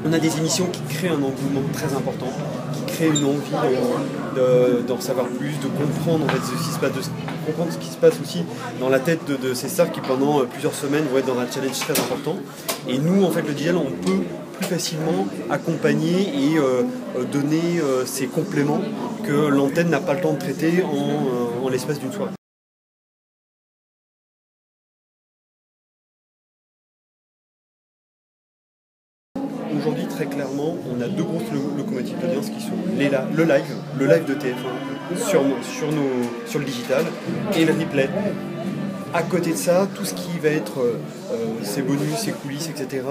On a des émissions qui créent un engouement très important, qui créent une envie d'en savoir plus, de comprendre en fait, ce qui se passe, de comprendre ce qui se passe aussi dans la tête de ces stars qui pendant plusieurs semaines vont être dans un challenge très important. Et nous, en fait, le digital, on peut plus facilement accompagner et donner ces compléments que l'antenne n'a pas le temps de traiter en l'espace d'une soirée. Aujourd'hui, très clairement, on a deux grosses locomotives d'audience qui sont le live de TF1 sur le digital et le replay. À côté de ça, tout ce qui va être ses bonus, ses coulisses, etc.,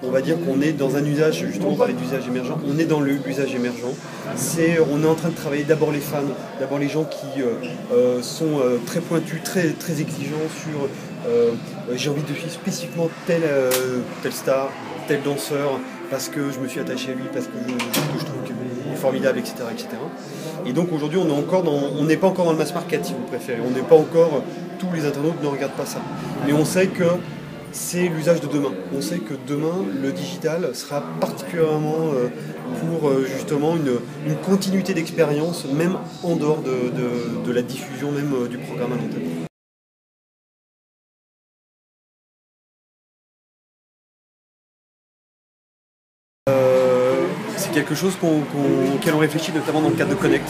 on va dire qu'on est dans un usage, justement on parlait d'usage émergent, on est dans l'usage émergent. On est en train de travailler d'abord les fans, d'abord les gens qui sont très pointus, très, très exigeants sur j'ai envie de suivre spécifiquement telle star, tel danseur, parce que je me suis attaché à lui, parce que je trouve qu'il est formidable, etc., etc. Et donc aujourd'hui, on n'est pas encore dans le mass market, si vous préférez. On n'est pas encore, tous les internautes ne regardent pas ça. Mais on sait que c'est l'usage de demain. On sait que demain, le digital sera particulièrement pour justement une continuité d'expérience, même en dehors de la diffusion même du programme à l'antenne. C'est quelque chose auquel on réfléchit notamment dans le cadre de Connect.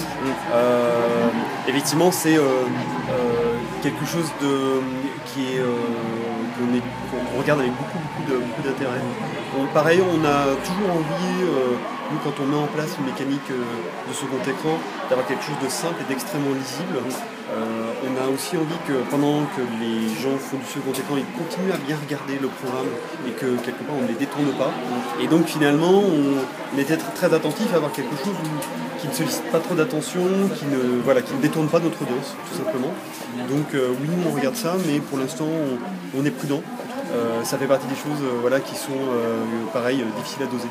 Effectivement, c'est quelque chose qu'on regarde avec beaucoup d'intérêt. Pareil, on a toujours envie, nous quand on met en place une mécanique de second écran, d'avoir quelque chose de simple et d'extrêmement lisible. On a aussi envie que pendant que les gens font du second écran, ils continuent à bien regarder le programme et que quelque part on ne les détourne pas. Et donc finalement, on était très attentif à avoir quelque chose qui ne sollicite pas trop d'attention, qui ne détourne pas notre audience, tout simplement. Donc oui, on regarde ça, mais pour l'instant, on est prudent. Ça fait partie des choses qui sont, pareil, difficiles à doser.